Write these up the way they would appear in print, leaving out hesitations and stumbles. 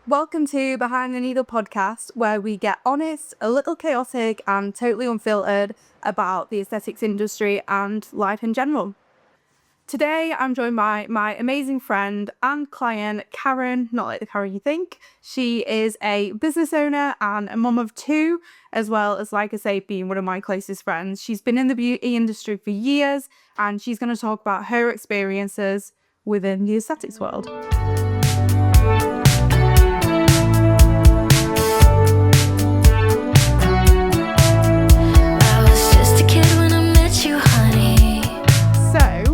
Welcome to Behind the Needle podcast, where we get honest, a little chaotic, and totally unfiltered about the aesthetics industry and life in general. Today, I'm joined by my amazing friend and client, Karen, not like the Karen you think. She is a business owner and a mum of two, as well as, like I say, being one of my closest friends. She's been in the beauty industry for years, and she's going to talk about her experiences within the aesthetics world.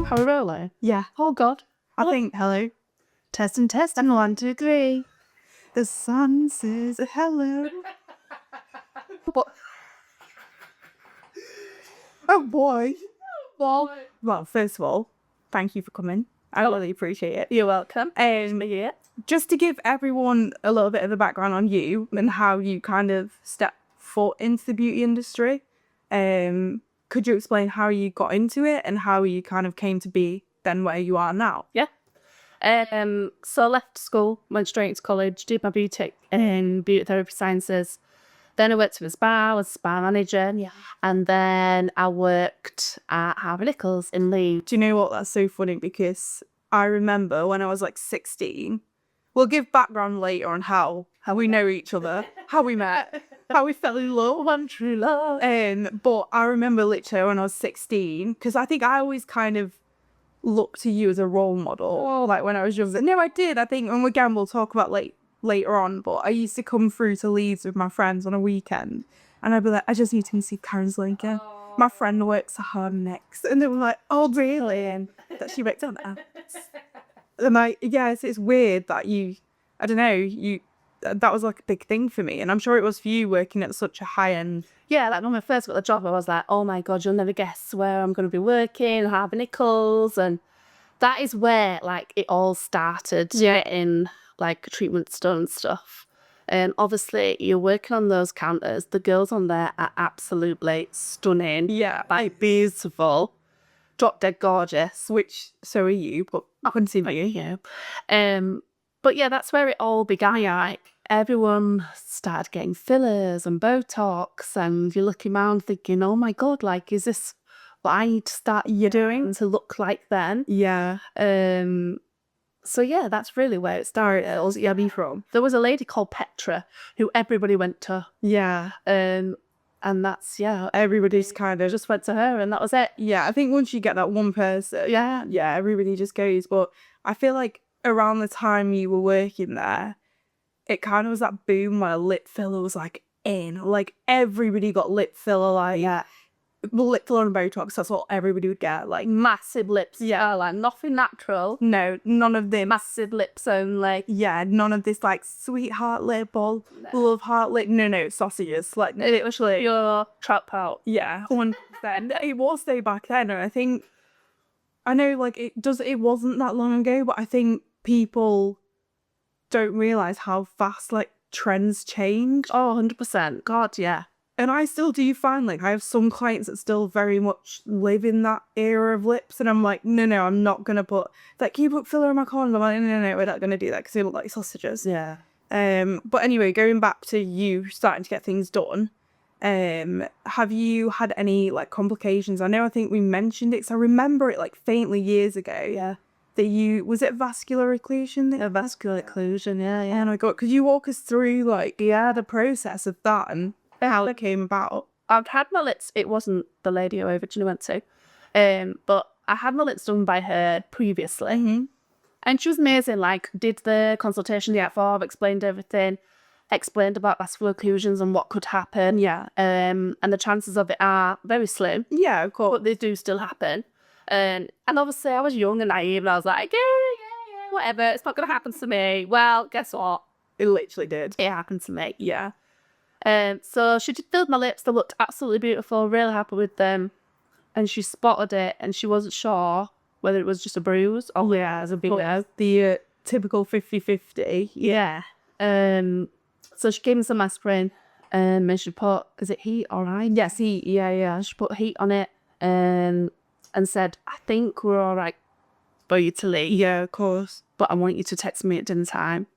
How are we rolling? Yeah. Oh God. I think, hello. Test and test. And 1, 2, 3. The sun says hello. Oh boy. Well, first of all, thank you for coming. I really appreciate it. You're welcome. Yeah. Just to give everyone a little bit of the background on you and how you kind of stepped foot into the beauty industry, could you explain how you got into it and how you kind of came to be then where you are now? Yeah. So I left school, went straight into college, did my BTEC in beauty therapy sciences. Then I worked with a spa, was a spa manager. Yeah. And then I worked at Harvey Nichols in Leeds. Do you know what? That's so funny because I remember when I was like 16. We'll give background later on how we know each other, how we met, how we fell in love. One true love. But I remember literally when I was 16, because I think I always kind of looked to you as a role model, like when I was younger. No, I did. I think, and again, we'll talk about later on, but I used to come through to Leeds with my friends on a weekend, and I'd be like, I just need to see Karen's Lincoln. My friend works at Hard Next. And they were like, oh, really? And that she worked on that. And like, yes, it's weird that that was like a big thing for me. And I'm sure it was for you working at such a high end. Yeah, like when I first got the job, I was like, oh my God, you'll never guess where I'm going to be working, Harvey Nichols. And that is where like it all started, getting like treatments done and stuff. And obviously you're working on those counters. The girls on there are absolutely stunning. Yeah. Like beautiful. Drop dead gorgeous. Which, so are you, but I couldn't see you. But yeah, that's where it all began. Like, everyone started getting fillers and Botox, and you're looking around thinking, oh my God, like, is this what I need to start doing to look like then? Yeah. So yeah, that's really where it started. From. There was a lady called Petra who everybody went to. Yeah. And that's, everybody's kind of just went to her and that was it. Yeah, I think once you get that one person, yeah, everybody just goes. But I feel like around the time you were working there, it kind of was that boom where lip filler was like in. Like everybody got lip filler, like lip filler and Botox, that's what everybody would get. Like massive lips, like nothing natural. No, none of this. Massive lips only. Yeah, none of this like sweetheart lip or love heart lip. No, sausages. Like literally pure trap out. Yeah, 100%. It was though back then, and I think I know like it wasn't that long ago, but I think people don't realise how fast like trends change. Oh, 100%. God, yeah. And I still do find, like, I have some clients that still very much live in that era of lips. And I'm like, no, I'm not going to put, like, can you put filler in my corner? I'm like, no, we're not going to do that because they look like sausages. Yeah. But anyway, going back to you starting to get things done, have you had any, like, complications? I think we mentioned it because I remember it, like, faintly years ago. Yeah. That was it vascular occlusion? A vascular occlusion, yeah. Oh my God, could you walk us through, like, the process of that and how it came about? I've had my lips, it wasn't the lady I originally went to, but I had my lips done by her previously. Mm-hmm. And she was amazing, like, did the consultation explained everything, explained about vascular occlusions and what could happen. Yeah. And the chances of it are very slim. Yeah, of course. But they do still happen. And obviously I was young and naive and I was like, yeah, whatever, it's not going to happen to me. Well, guess what? It literally did. It happened to me. Yeah. So she did filled my lips. They looked absolutely beautiful, really happy with them. And she spotted it and she wasn't sure whether it was just a bruise or as a big the typical 50-50. Yeah. So she gave me some aspirin and she put, is it heat or ice? Yes, heat. Yeah. She put heat on it and said, I think we're all right for you to leave. Yeah, of course. But I want you to text me at dinner time.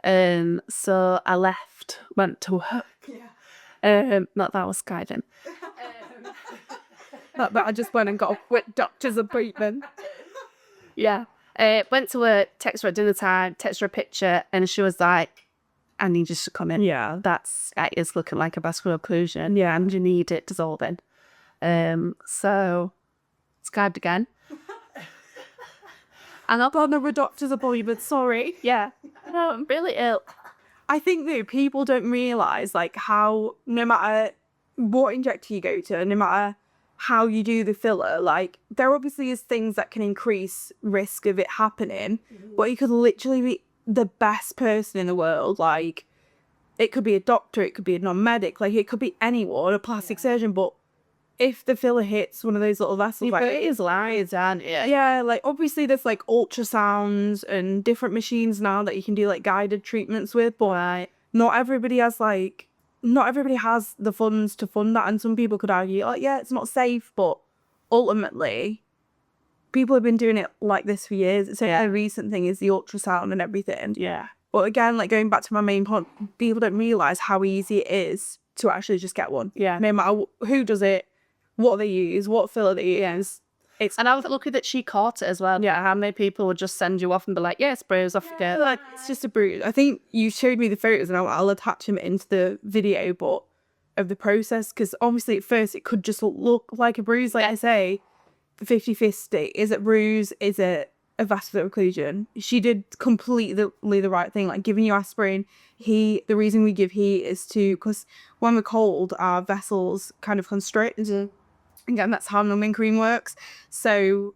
So I left, went to work. Not that I was skydiving. Not that I just went and got a quick doctor's appointment. Yeah. Went to work, text her at dinner time, text her a picture, and she was like, I need you to come in. Yeah. That is looking like a vascular occlusion. Yeah, and you need it dissolving. So Skyped again. And I've got another doctor's appointment, sorry. Yeah. No, I'm really ill. I think though people don't realise like how no matter what injector you go to, no matter how you do the filler, like there obviously is things that can increase risk of it happening, but you could literally be the best person in the world. Like it could be a doctor, it could be a non-medic, like it could be anyone, a plastic surgeon, but if the filler hits one of those little vessels, like, It is lies, aren't it? yeah, like obviously there's like ultrasounds and different machines now that you can do like guided treatments with, but not everybody has the funds to fund that, and some people could argue like, yeah, it's not safe, but ultimately people have been doing it like this for years. It's a recent thing is the ultrasound and everything. Yeah. But again, like going back to my main point, people don't realise how easy it is to actually just get one. Yeah. No matter who does it, what they use, what filler they use. And I was lucky that she caught it as well. Yeah, how many people would just send you off and be like, yeah, it's bruise, off you go. Like, it's just a bruise. I think you showed me the photos and I'll attach them into the video, but of the process, because obviously at first it could just look like a bruise. Like I say, 50-50. Is it bruise? Is it a vascular occlusion? She did completely the right thing, like giving you aspirin. The reason we give heat is because when we're cold, our vessels kind of constrict. Again, that's how numbing cream works. So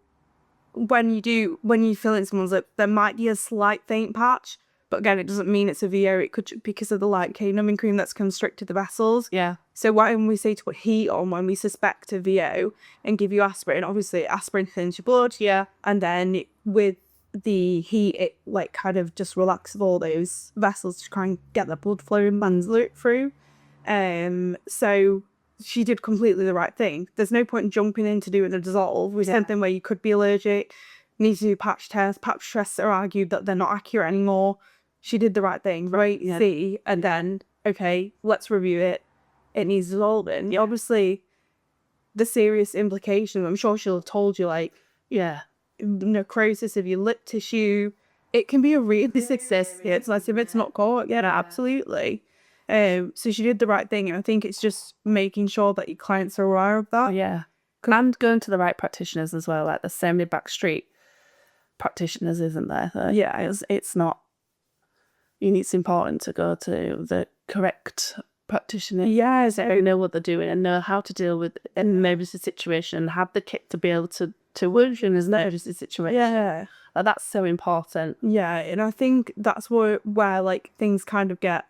when you fill in someone's lip, there might be a slight faint patch, but again, it doesn't mean it's a VO. It could because of the light K numbing cream that's constricted the vessels. Yeah. So when we say to put heat on when we suspect a VO and give you aspirin, obviously aspirin thins your blood. Yeah. And then with the heat, it like kind of just relaxes all those vessels to try and get the blood flow and through. So she did completely the right thing. There's no point in jumping in to do a dissolve with something where you could be allergic. You need to do patch tests. Patch tests are argued that they're not accurate anymore. She did the right thing, right? Yeah. See, and then, okay, let's review it. It needs dissolving. Yeah. Obviously, the serious implications, I'm sure she'll have told you, like, necrosis of your lip tissue. It can be a really success. It's like if it's not caught. Yeah, absolutely. So she did the right thing, and I think it's just making sure that your clients are aware of that. Yeah. And going to the right practitioners as well. Like there's so many backstreet practitioners, isn't there? So yeah, it's not. It's important to go to the correct practitioner. Yeah, so know what they're doing and know how to deal with an emergency situation. Have the kit to be able to work in an emergency situation. Yeah, that's so important. Yeah, and I think that's where like things kind of get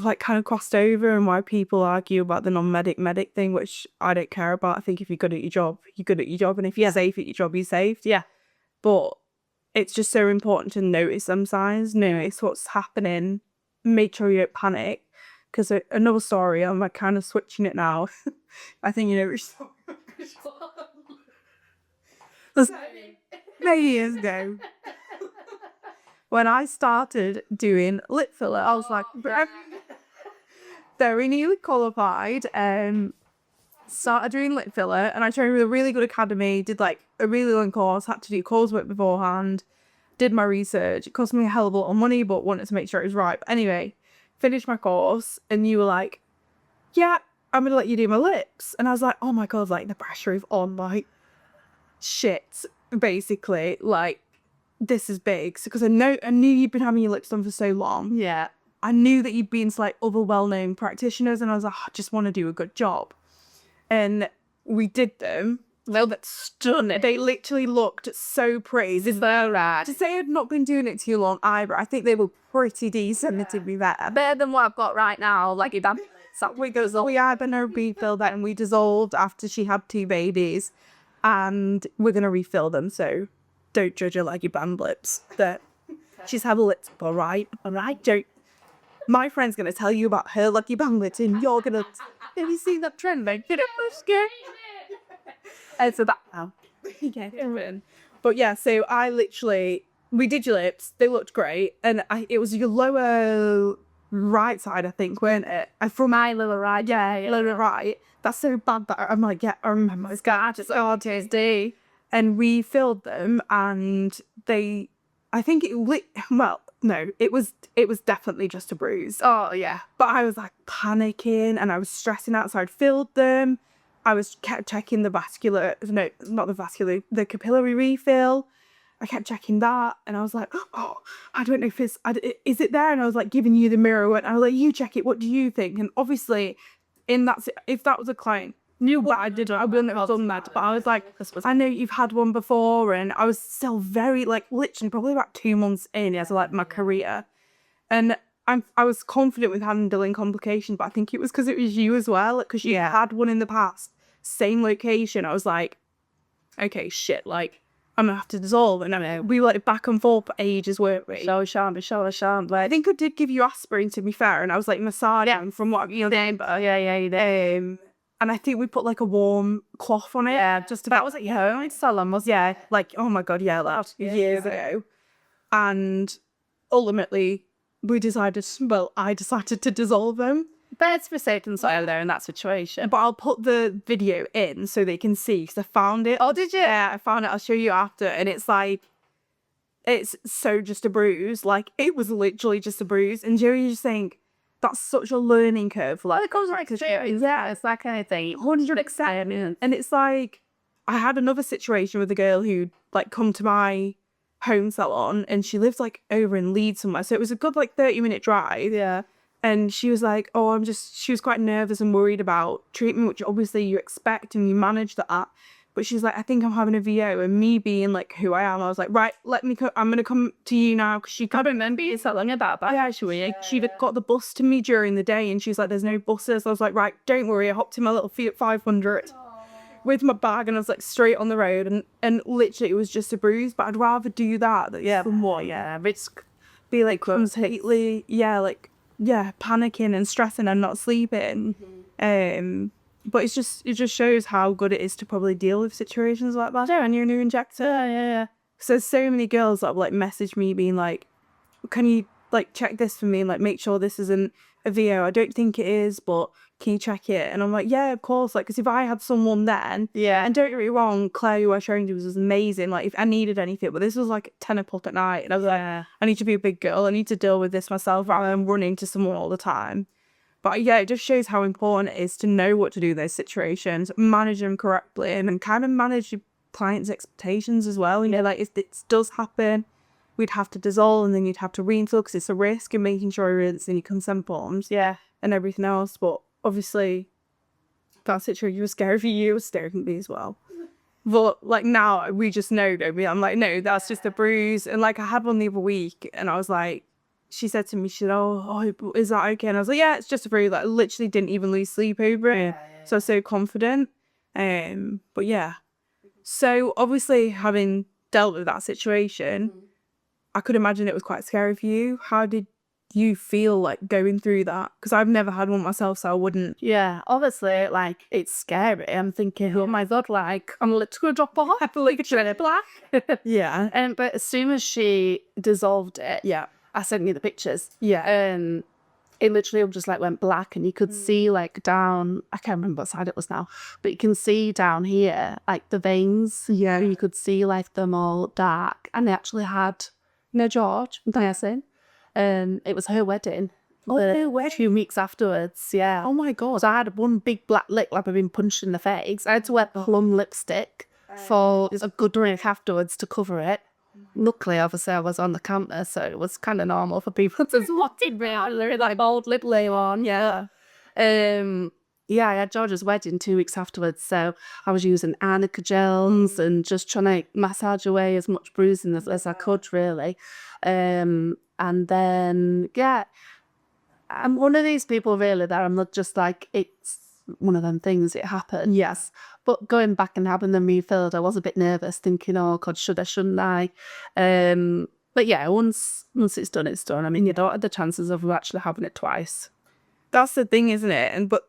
like kind of crossed over, and why people argue about the non-medic thing, which I don't care about. I think if you're good at your job, you're good at your job, and if you're safe at your job, you're safe. Yeah. But it's just so important to notice some signs, notice what's happening, make sure you don't panic. Because another story, I'm like kind of switching it now. I think you know which story. Many years ago, when I started doing lip filler, I was like very newly qualified, started doing lip filler, and I trained with a really good academy, did like a really long course, had to do coursework beforehand, did my research. It cost me a hell of a lot of money, but wanted to make sure it was right. But anyway, finished my course, and you were like, yeah, I'm gonna let you do my lips. And I was like, oh my god, like the pressure is on, like shit, basically, like this is big. So because I knew you'd been having your lips done for so long. Yeah. I knew that you'd been to like other well-known practitioners, and I was like, I just want to do a good job. And we did them. Well, that's stunning. They literally looked so pretty. Is that right? To say I'd not been doing it too long either, I think they were pretty decent to be better. Better than what I've got right now. Like if I'm we had a refill that, and we dissolved after she had 2 babies, and we're gonna refill them. So don't judge her like your band lips. That she's had lips, all right. Don't. My friend's gonna tell you about her lucky band lips, and you're gonna. Have you seen that trend? Like, did it push good? And so that now. Okay. But yeah, so I literally we did your lips. They looked great. And it was your lower right side, I think, weren't it? From my lower right. Yeah, lower right. That's so bad that I'm like, yeah, I remember. It's got just PTSD. And we filled them, and I think it was definitely just a bruise. Oh, yeah. But I was like panicking and I was stressing out, so I'd filled them. I kept checking the capillary refill. I kept checking that, and I was like, oh, I don't know if is it there? And I was like giving you the mirror, and I was like, you check it. What do you think? And obviously, if that was a client, knew what I did, I wouldn't have done that. But I was like, I know you've had one before, and I was still very literally probably about 2 months in as my career, and I was confident with handling complications, but I think it was because it was you as well, because you had one in the past, same location. I was like, okay, shit, I'm gonna have to dissolve. And we were back and forth for ages, weren't we? Show a sham. I think I did give you aspirin, to be fair, and I was massaging from what you did. But yeah, you did. And I think we put a warm cloth on it. Yeah, that was at your home salon, was it? Yeah, oh my god, yeah, that was years ago. And ultimately, I decided to dissolve them. Beds for safe and soil there in that situation. But I'll put the video in so they can see, because I found it. Oh, did you? Yeah, I found it. I'll show you after. And it's it's so just a bruise. It was literally just a bruise. And you just think, that's such a learning curve. It goes yeah, it's that kind of thing. 100%. And it's I had another situation with a girl who'd come to my home salon, and she lived over in Leeds somewhere. So it was a good 30-minute drive. Yeah. And she was like, oh, she was quite nervous and worried about treatment, which obviously you expect and you manage that. But she's like, I think I'm having a VO. And me being who I am, I was like, right, I'm going to come to you now. Because she can't remember you telling about that. Yeah, she'd got the bus to me during the day, and she's like, there's no buses. I was like, right, don't worry. I hopped in my little Fiat 500 with my bag, and I was straight on the road. And literally, it was just a bruise. But I'd rather do that than risk be completely, panicking and stressing and not sleeping. But it just shows how good it is to probably deal with situations like that. Yeah, and your new injector. Yeah. So there's so many girls that have messaged me being like, can you check this for me and make sure this isn't a VO? I don't think it is, but can you check it? And I'm like, yeah, of course. Because if I had someone then, and don't get me wrong, Claire, who I showed you, was amazing. If I needed anything, but this was 10 o'clock at night, and I was like, I need to be a big girl. I need to deal with this myself rather than running to someone all the time. But yeah, it just shows how important it is to know what to do in those situations, manage them correctly, and then kind of manage your client's expectations as well. If it does happen, we'd have to dissolve, and then you'd have to reinfill because it's a risk, and making sure it's in your consent forms. Yeah. And everything else. But obviously, that situation was scary for you, it was scary for me as well. But now we just know, don't we? I'm like, no, that's just a bruise. And I had one the other week, and I was like, she said to me, she said, oh, is that okay? And I was like, yeah, it's just a bruise. I literally didn't even lose sleep over it. So I was so confident. But yeah. So obviously, having dealt with that situation, I could imagine it was quite scary for you. How did you feel going through that? Because I've never had one myself, so I wouldn't. Yeah, obviously, it's scary. I'm thinking, oh my god, I'm literally gonna drop off. I feel like it's black. Yeah. But as soon as she dissolved it, I sent you the pictures. Yeah. It literally just went black, and you could see down, I can't remember what side it was now, but you can see down here the veins. Yeah. You could see them all dark, and they actually had George dancing. It was her wedding. A few weeks afterwards, yeah. Oh my god. So I had one big black lick I've been punched in the face. I had to wear plum lipstick for a good week afterwards to cover it. Luckily, obviously, I was on the counter, so it was kind of normal for people to swat in around with bold lip lay on, yeah. I had George's wedding 2 weeks afterwards, so I was using arnica gels and just trying to massage away as much bruising as I could, really. And then, I'm one of these people, really, that I'm not just it's one of them things, it happened. Yes. But going back and having them refilled, I was a bit nervous, thinking, oh God, should I, shouldn't I? But yeah, once it's done, it's done. You don't have the chances of actually having it twice. That's the thing, isn't it? But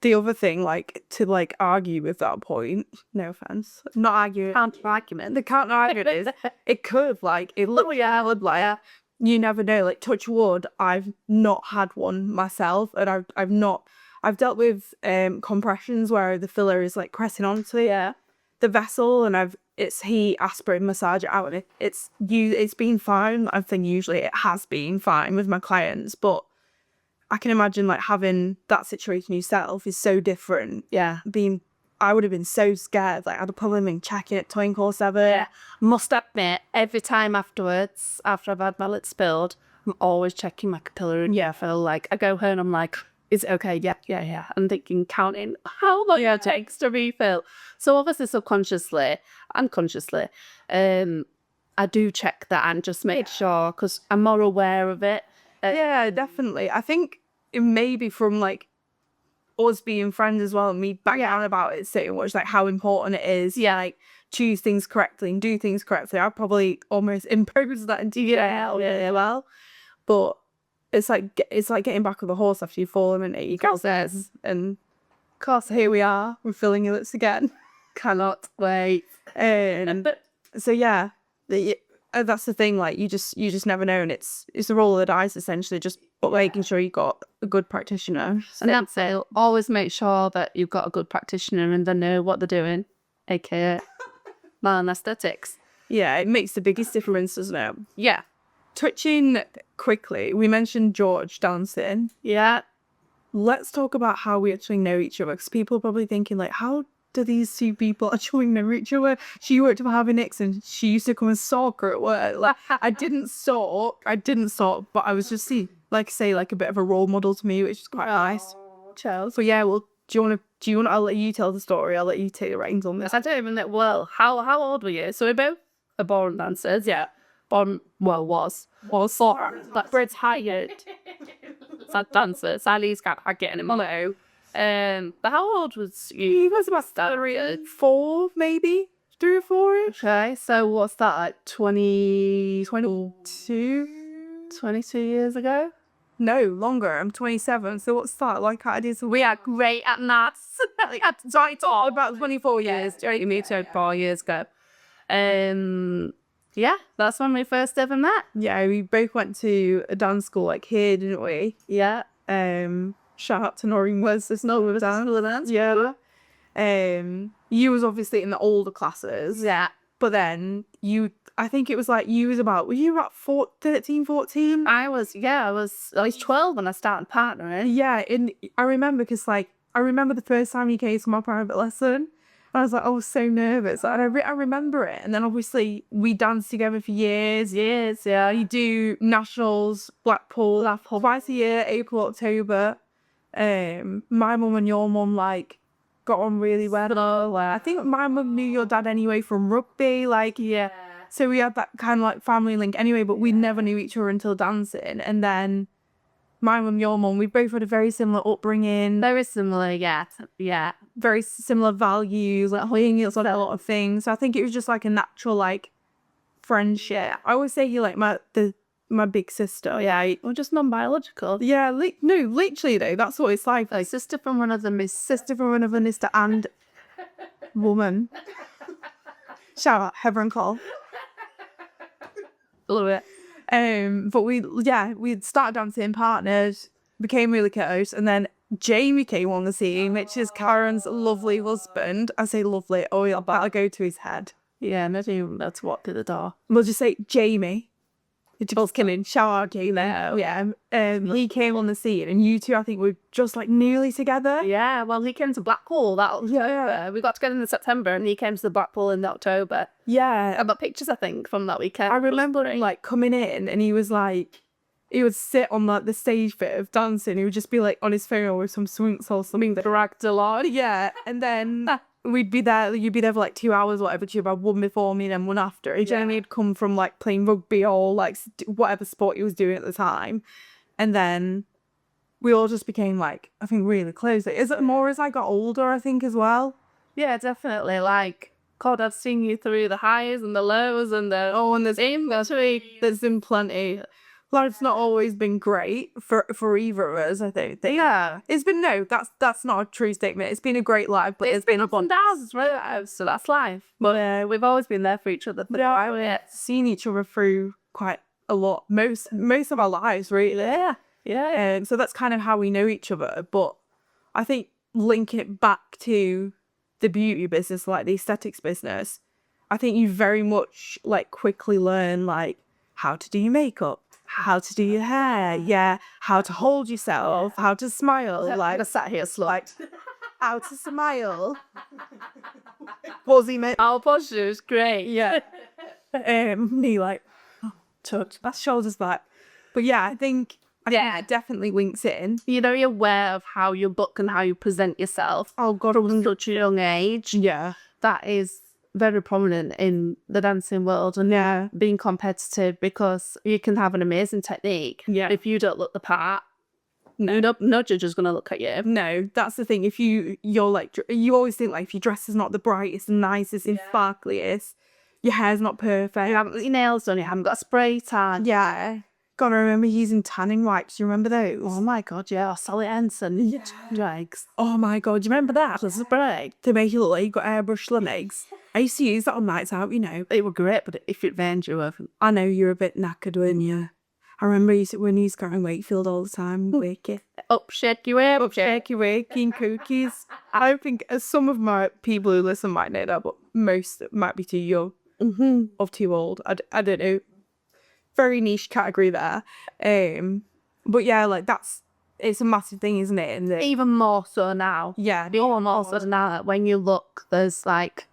the other thing, like, to like argue with that point, no offense, not argue, Counter argument. the counter argument is it could, like, it looks like, you never know, like, touch wood, I've not had one myself, and I've dealt with compressions where the filler is like pressing onto the vessel, and it's heat, aspirin, massage it out, and it's been fine. I think usually it has been fine with my clients, but I can imagine like having that situation yourself is so different. Yeah. I would have been so scared. Like, I'd have probably been checking it 24/7. Yeah. Must admit, every time afterwards, after I've had my lid spilled, I'm always checking my capillary. Yeah. I feel like I go home and I'm like, is it okay? Yeah. I'm thinking, counting how long it takes to refill. So obviously subconsciously and consciously, I do check that and just make sure, because I'm more aware of it. Yeah, definitely. I think it may be from like us being friends as well, and me banging on about it so much, like how important it is. Yeah, like choose things correctly and do things correctly. I probably almost impose that into you really well, but it's like getting back on the horse after you've fallen and you got this, and of course here we are, we're filling your lips again. Cannot wait. So yeah, that's the thing. Like you just never know, and it's a roll of the dice essentially. Just making sure you got a good practitioner. And that's it. Always make sure that you've got a good practitioner and they know what they're doing, aka man aesthetics. Yeah, it makes the biggest difference, doesn't it? Yeah. Touching quickly, we mentioned George dancing. Yeah. Let's talk about how we actually know each other, because people are probably thinking like, how do these two people actually know each other? She worked with Harvey Nixon. She used to come and stalk her at work. Like, I didn't stalk, but I was just like a bit of a role model to me, which is quite nice. Charles. So yeah, well, do you want? I'll let you tell the story. I'll let you take the reins on this. I don't even know. Well, how old were you? So we both are born dancers. Yeah. Was like Brid's hired. That dancer. Sally's got getting him on. But how old was you? He was about 4, maybe 3 or 4. Okay, so what's that, like 22 years ago? No, longer. I'm 27. So what's that? Like, we are great at maths. About 24 years. You mean 4 years ago. Yeah, that's when we first ever met. Yeah, we both went to a dance school like here, didn't we? Yeah. Shout out to Noreen Wes, this not with dance. Yeah. You was obviously in the older classes. Yeah. But then I think it was like were you about 13, 14? I was 12 when I started partnering. Yeah, and I remember the first time you came to my private lesson. I was like, I was so nervous. And I remember it. And then obviously we danced together for years. Yeah. You do nationals, Blackpool twice a year, April, October. My mum and your mum like got on really well. I think my mum knew your dad anyway from rugby. Like, yeah. So we had that kind of like family link anyway, but we never knew each other until dancing. And then my mum, your mum, we both had a very similar upbringing. Very similar, yeah. Very similar values, like holding us on a lot of things. So I think it was just like a natural like friendship. I always say you're like my big sister. Yeah, or just non-biological. Yeah, no, literally though, that's what it's like. Like sister from another mister and woman. Shout out Heather and Cole. Love it. But we'd started dancing, partnered, became really close, and then Jamie came on the scene, which is Karen's lovely husband. I say lovely, I'll better go to his head. Yeah, let's walk to the door. We'll just say Jamie. It just came in, shout out Jamie. Yeah. He came on the scene, and you two, I think, were just like nearly together. Yeah, well, he came to Blackpool. We got together in September, and he came to the Blackpool in October. Yeah. I've got pictures, I think, from that weekend. I remember him like coming in, and he was like, he would sit on like the stage bit of dancing. He would just be like on his phone with some swinks or something that dragged along. Yeah, and then you'd be there for like 2 hours or whatever. You'd have one before me and then one after. He generally had come from like playing rugby or like whatever sport he was doing at the time, and then we all just became like, I think, really close. Is it more as I got older, I think, as well? Yeah, definitely. Like, God, I've seen you through the highs and the lows and the there's been plenty. Life's not always been great for either of us, I don't think. Yeah. It's been, no, that's not a true statement. It's been a great life, but It's been up and downs as well, so that's life. But we've always been there for each other. But seen each other through quite a lot, most of our lives, really. yeah. And so that's kind of how we know each other. But I think linking it back to the beauty business, like the aesthetics business, I think you very much like quickly learn like how to do your makeup, how to do your hair, how to hold yourself, how to smile, like I sat here slow. like how to smile. Posy mate. Our posture is great. Yeah. Me like touch. That's shoulders back. But yeah, I think it definitely links in. You're very aware of how you look and how you present yourself. Oh God, From such a young age. yeah. That is very prominent in the dancing world, and being competitive, because you can have an amazing technique. Yeah. If you don't look the part, no judge is going to look at you. No, that's the thing. If you're like, you always think like if your dress is not the brightest and nicest and sparkliest, your hair's not perfect. You haven't got your nails done, you haven't got a spray tan. Yeah. Gotta remember using tanning wipes. You remember those? Oh my God, yeah. Or Sally Ensign drags. Oh my God, do you remember that? That's a spray. To make you look like you got airbrushed legs. I used to use that on nights out, you know. It were great, but if it rained, you were. I know you're a bit knackered, weren't you? I remember when you used to go in Wakefield all the time, wakey. Up, shake your way, up, shake. Shaky waking cookies. I don't think some of my people who listen might know that, but most might be too young or too old. I don't know. Very niche category there. But yeah, like it's a massive thing, isn't it? And Even more so now. yeah, Even more so now. When you look, there's like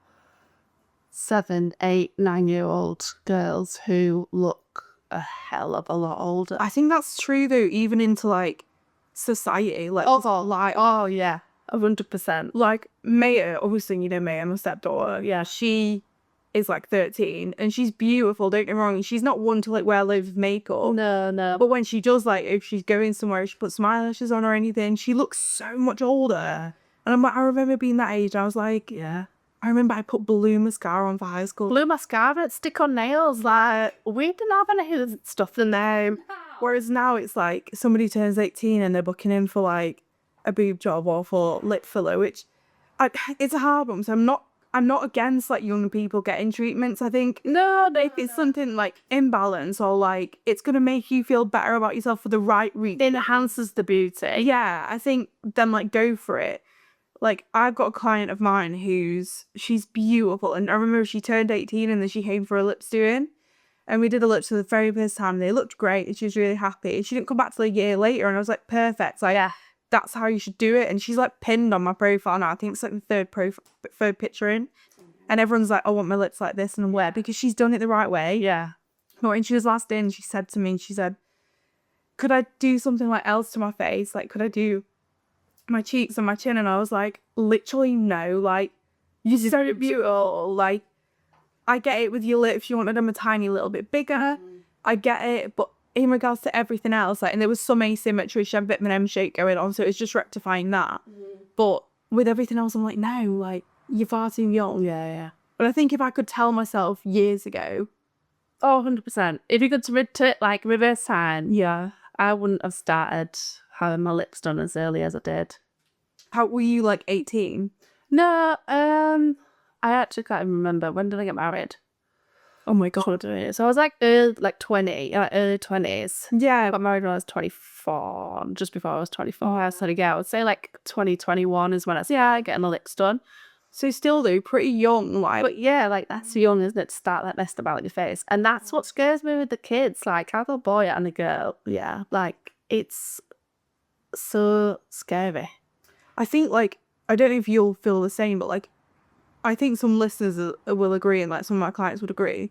7, 8, 9-year-old girls who look a hell of a lot older. I think that's true though, even into like society, like Oh yeah, 100%. like Maya, obviously you know Maya, my stepdaughter. Yeah, she is like 13 and she's beautiful. Don't get me wrong, she's not one to like wear loads of makeup. No. But when she does, like if she's going somewhere, she puts smile lashes on or anything, she looks so much older. And I'm like, I remember being that age. I was like, yeah. I remember I put blue mascara on for high school. Blue mascara, stick on nails. Like, we didn't have any of that stuff in there. Whereas now it's like somebody turns 18 and they're booking in for like a boob job or for lip filler, which it's a hard one. So I'm not against like young people getting treatments. I think if it's something like imbalance or like it's gonna make you feel better about yourself for the right reason, It enhances the beauty. yeah, I think then like go for it. Like I've got a client of mine she's beautiful, and I remember she turned 18 and then she came for a lips doing, and we did the lips for the very first time. They looked great and she was really happy. And she didn't come back till a year later, and I was like, perfect. Like that's how you should do it. And she's like pinned on my profile now. I think it's like the third picture in, and everyone's like, I want my lips like this and where, because she's done it the right way. Yeah. But when she was last in, she said to me, she said, could I do something like else to my face? Like, could I do my cheeks and my chin? And I was like, literally no. Like, you're so beautiful. Like, I get it with your lips, you wanted them a tiny little bit bigger. I get it, but in regards to everything else, like, and there was some asymmetry, she had a bit of an M shape going on, so it's just rectifying that. But with everything else, I'm like, no, like, you're far too young. Yeah. But I think if I could tell myself years ago, Oh, 100%. If you could like reverse time, yeah. I wouldn't have started having my lips done as early as I did. How were you, like 18? No, I actually can't even remember. When did I get married? Oh my God. So I was like early 20s. Yeah. I got married when I was 24, just before I was 24. So yeah, I would say like 2021 is when I was getting the lips done. So still though, pretty young, like. But yeah, like that's young, isn't it, to start that messing about your face? And that's what scares me with the kids. Like, I have a boy and a girl. Yeah, like it's so scary. I think like, I don't know if you'll feel the same, but like, I think some listeners will agree, and like some of my clients would agree.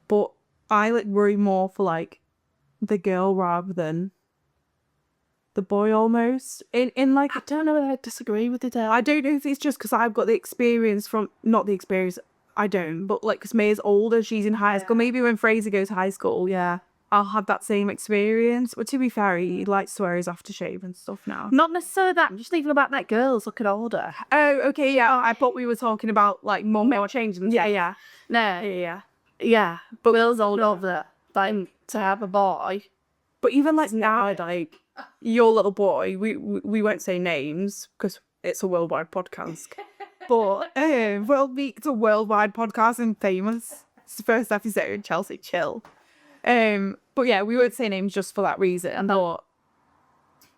But I like worry more for like the girl rather than the boy almost. In like, I don't know whether I disagree with it. I don't know if it's just because I've got the experience from, not the experience, I don't, but like because Maya's older, she's in high school. Maybe when Fraser goes to high school, I'll have that same experience. But to be fair, he likes to wear his aftershave and stuff now. Not necessarily that, I'm just thinking about that girl's looking older. Oh, okay, yeah. I thought we were talking about like mum or changing. Yeah. No, Yeah. yeah. But girls older, like to have a boy, But even like now, like your little boy, we won't say names because it's a worldwide podcast. But World Week's a worldwide podcast and famous. It's the first episode, Chelsea, chill. But yeah, we won't say names just for that reason. But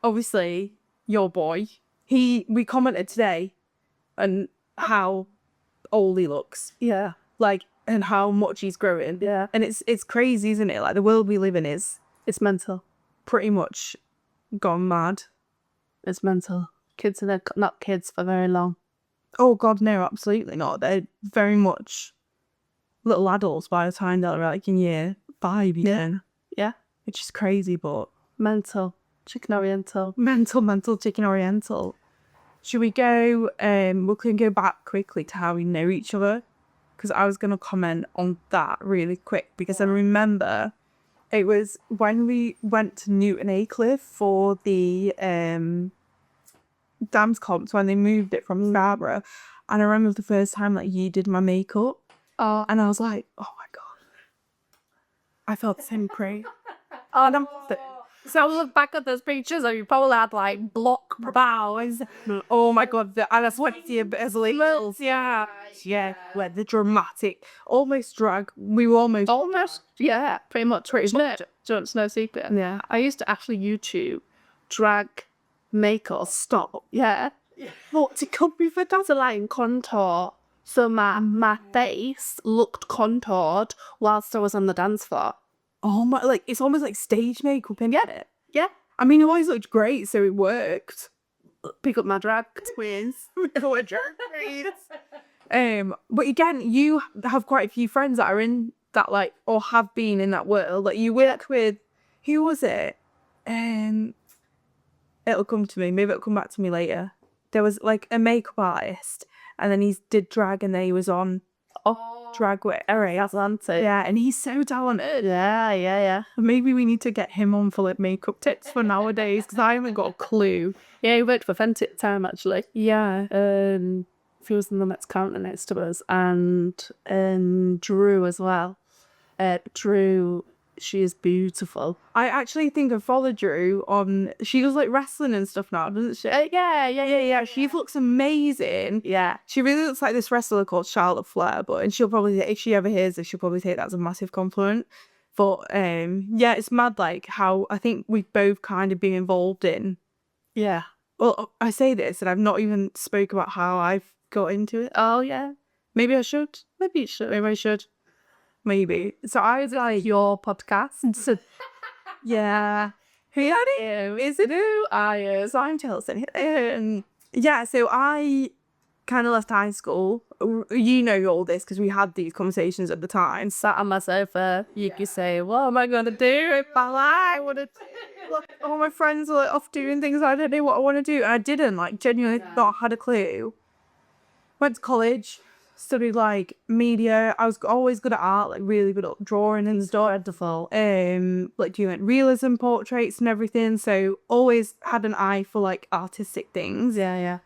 obviously, your boy, we commented today on how old he looks. Yeah. Like, and how much he's growing. Yeah. And it's crazy, isn't it? Like, the world we live in is It's mental. pretty much gone mad. It's mental. Kids are not kids for very long. Oh, God, no, absolutely not. They're very much little adults by the time they're like in year 5, even. Yeah. Which is crazy, but... Mental. Chicken Oriental. Mental, chicken oriental. Should we go, we can go back quickly to how we know each other? Because I was going to comment on that really quick, because I remember it was when we went to Newton Aycliffe for the dance comps, when they moved it from Scarborough, and I remember the first time like you did my makeup, and I was like, oh my God, I felt the same praise. So I look back at those pictures and you probably had like block brows. Oh my God, and I sweaty as littles. Yeah, where the dramatic, almost drag. We were almost Yeah, pretty much. It's no secret. Yeah. I used to actually YouTube drag makeup. stop. Yeah. What to come with a dance? So like in contour. So my face looked contoured whilst I was on the dance floor. Oh my, like it's almost like stage makeup, and get it. Yeah. I mean, it always looked great, so it worked. Pick up my drag twins. But again, you have quite a few friends that are in that, like, or have been in that world. Like, you work with, who was it? It'll come to me. Maybe it'll come back to me later. There was like a makeup artist, and then he did drag, and then he was on drag with Eric Atlanta. Yeah, and he's so talented. Yeah. Maybe we need to get him on for like makeup tips for nowadays, because I haven't got a clue. Yeah, he worked for Fenty at the time actually. Yeah. He was in the next counter next to us, and Drew as well. Drew, she is beautiful. I actually think I follow Drew on. She does like wrestling and stuff now, doesn't she? Yeah. She looks amazing. Yeah. She really looks like this wrestler called Charlotte Flair, and she'll probably, if she ever hears this, she'll probably take that as a massive compliment. But yeah, it's mad like how I think we've both kind of been involved in. Yeah. Well, I say this and I've not even spoke about how I've got into it. Oh yeah. Maybe I should. Maybe I should. Maybe. So I was like, Your podcast. So, yeah. Who is it? Who are you? So I'm Chelsea. Yeah, so I kind of left high school. You know all this because we had these conversations at the time. sat on my sofa. You could say, "What am I gonna do with my life?" All my friends were like, off doing things I don't know what I want to do. And I didn't, like, genuinely not had a clue. Went to college, studied like media. I was always good at art, like really good at drawing and stuff. Wonderful. Like doing like realism portraits and everything. So always had an eye for like artistic things. Yeah.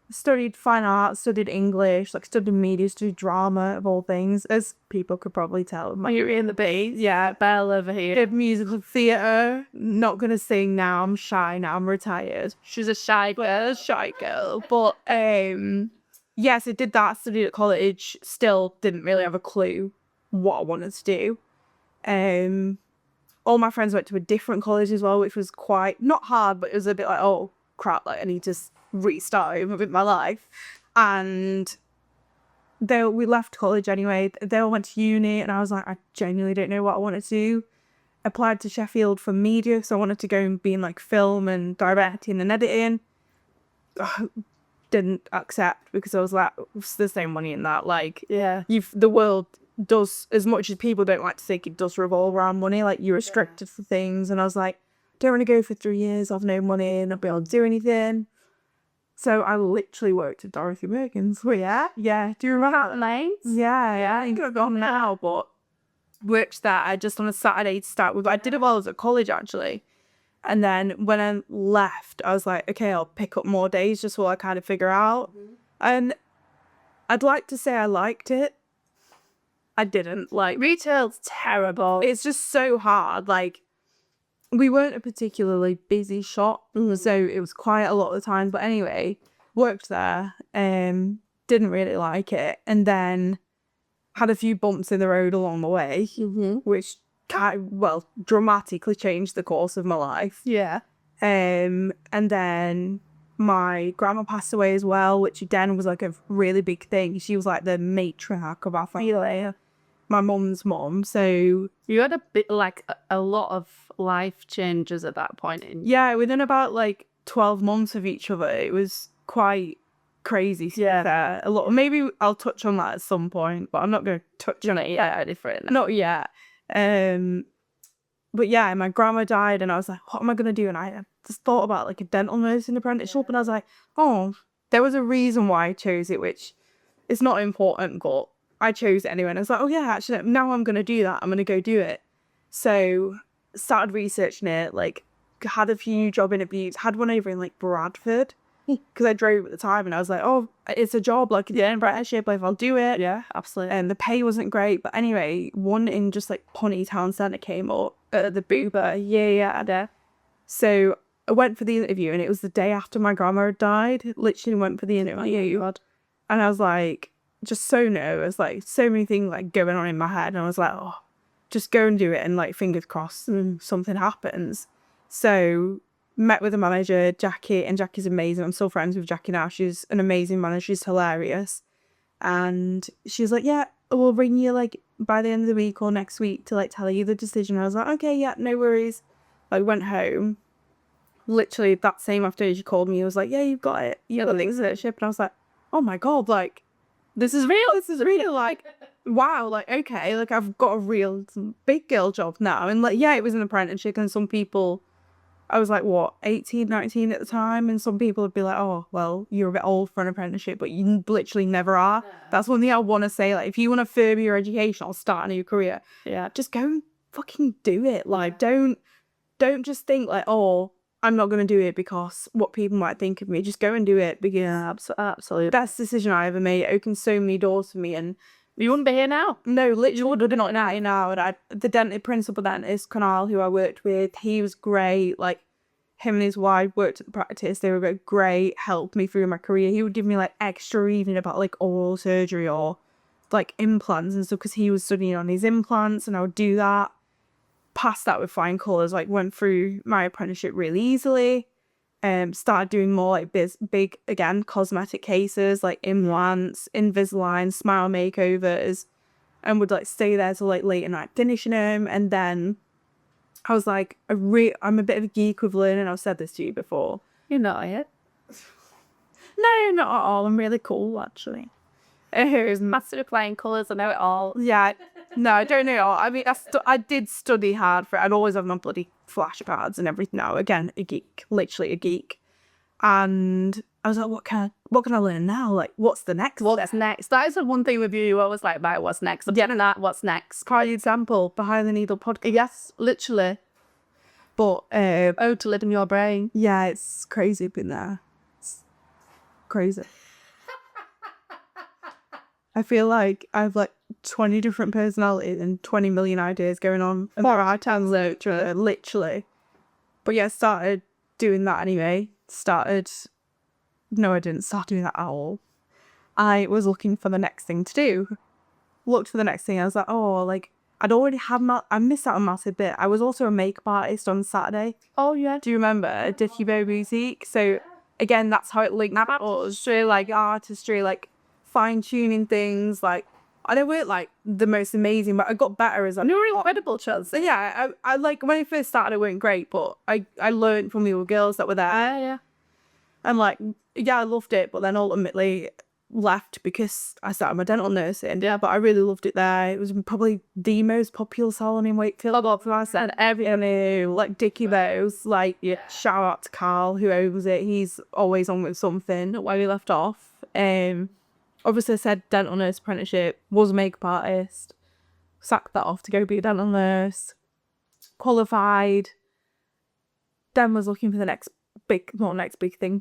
Studied fine art, studied English, like studied media, studied drama of all things, as people could probably tell. You're in the beat. Yeah, Belle over here. Did musical theatre. Not gonna sing now. I'm shy now. I'm retired. She's a shy girl. But yes, I did that. Studied at college. Still didn't really have a clue what I wanted to do. All my friends went to a different college as well, which was quite not hard, but it was a bit like, oh crap, like I need to restart over with my life. And we left college anyway. They all went to uni, and I was like, I genuinely don't know what I wanted to do. Applied to Sheffield for media, so I wanted to go and be in like film and directing and editing. Didn't accept because I was like, there's no money in that. Like, Yeah. The world does, as much as people don't like to think, it does revolve around money. Like, you're restricted for things, and I was like, don't want to go for 3 years, I've no money, and not be able to do anything. So I literally worked at Dorothy Perkins. Well, yeah. Do you remember that? Nice. Yeah. I think I've gone now, but worked that. I just on a Saturday to start with. I did it while I was at college actually, and then when I left, I was like, okay, I'll pick up more days just while I kind of figure out. And I'd like to say I liked it. I didn't. Like, Retail's terrible. it's just so hard. Like, we weren't a particularly busy shop, so it was quiet a lot of the time. But anyway, worked there, didn't really like it, and then had a few bumps in the road along the way, which dramatically changed the course of my life. Yeah. And then my grandma passed away as well, which again was like a really big thing. She was like the matriarch of our family, my mum's mum. So you had a bit like a lot of life changes at that point. Yeah, within about like 12 months of each other, it was quite crazy. Yeah, a lot. Maybe I'll touch on that at some point, but I'm not going to touch on it yet. Different. Not yet. But yeah, my grandma died, and I was like, what am I going to do? And I just thought about like a dental nursing apprenticeship, and I was like, oh, there was a reason why I chose it, which is not important, but I chose it anyway. And I was like, oh yeah, actually, now I'm going to do that. I'm going to go do it. So started researching it, like had a few job interviews, had one over in like Bradford, because I drove at the time, and I was like, oh, it's a job, like it's an apprenticeship, like I'll do it. Yeah, absolutely. And the pay wasn't great, but anyway, one in just like Pawnee Town Centre came up at the Boober. Yeah. So I went for the interview, and it was the day after my grandma had died. Literally went for the interview, and I was like, just so nervous, like so many things like going on in my head, and I was like, oh, just go and do it, and like fingers crossed and something happens. So met with the manager, Jackie, and Jackie's amazing. I'm still friends with Jackie now. She's an amazing manager. She's hilarious. And she's like, yeah, we'll ring you like by the end of the week or next week to like tell you the decision. I was like, okay, yeah, no worries. I went home. Literally that same afternoon she called me. It was like, yeah, you've got it. You got the internship. And I was like, oh my God, like, this is real. This is real. Like, wow, like, okay, like I've got a real big girl job now. And like, yeah, it was an apprenticeship, and some people, I was like, what, 18, 19 at the time? And some people would be like, oh, well, you're a bit old for an apprenticeship, but you literally never are. Yeah. That's one thing I want to say. Like, if you want to further your education or start a new career, just go and fucking do it. Like, don't just think like, oh, I'm not going to do it because what people might think of me. Just go and do it. Because absolutely. Best decision I ever made. It opened so many doors for me, and you wouldn't be here now. No, literally would not now. And the principal dentist, Canal, who I worked with, he was great. Like, him and his wife worked at the practice. They were both great, helped me through my career. He would give me like extra even about like oral surgery or like implants and stuff, because he was studying on his implants, and I would do that. Passed that with flying colours. Like, went through my apprenticeship really easily. Started doing more like big again cosmetic cases like implants, Invisalign, smile makeovers, and would like stay there till like late at night finishing them. And then I was like, I'm a bit of a geek with learning. I've said this to you before. You're not yet. No, not at all. I'm really cool, actually. Master of flying colours. I know it all. Yeah. No, I don't know it all. I mean, I did study hard for it. I'd always have my bloody flashcards and everything. Now, again, a geek, literally a geek. And I was like, what can I learn now? Like, what's the next? What's next? That is the one thing with you. You always like, right, what's next? I'm getting that. What's next? Prime example, Behind the Needle podcast. Yes, literally. But to live in your brain. Yeah, it's crazy being there. It's crazy. I feel like I've like 20 different personalities and 20 million ideas going on. Literally. But yeah, I started doing that anyway. No, I didn't start doing that at all. I was looking for the next thing to do. Looked for the next thing. I was like, oh, like, I'd already had I missed out on a massive bit. I was also a makeup artist on Saturday. Oh, yeah. Do you remember? Dicky Bow Boutique. So, again, that's how it linked us. Like, artistry, like, fine-tuning things. Like, I don't work, like, the most amazing, but I got better as I... You're an incredible chance. So, yeah, I like, when I first started, it weren't great, but I learned from the other girls that were there. Yeah. And, like, yeah, I loved it, but then ultimately left because I started my dental nursing. Yeah, but I really loved it there. It was probably the most popular salon in Wakefield. I said everyone knew, like Dicky Bowes, like shout out to Carl who owns it. He's always on with something where we left off. Obviously I said dental nurse apprenticeship, was a makeup artist, sacked that off to go be a dental nurse, qualified, then was looking for the next big thing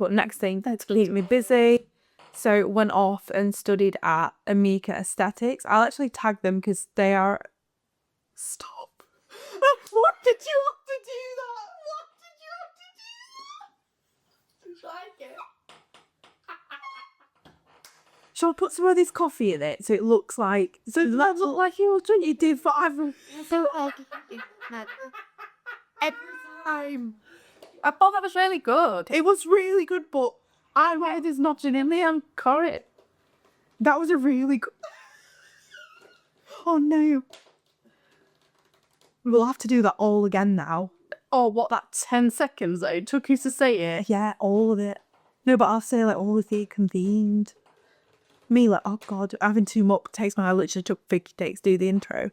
that's keep me busy. So went off and studied at Amica Aesthetics. I'll actually tag them because they are... Stop. What did you have to do that? shall I put some of this coffee in it so it looks like... So does that look like you did for every time? I thought that was really good. It was really good, but I wanted this notching in there and curry. that was a really good... Oh no. We'll have to do that all again now. Oh, what, that 10 seconds that it took you to say it? Yeah, all of it. No, but I'll say like all of it convened. Me like, oh god, having 2 mock takes when I literally took 50 takes to do the intro.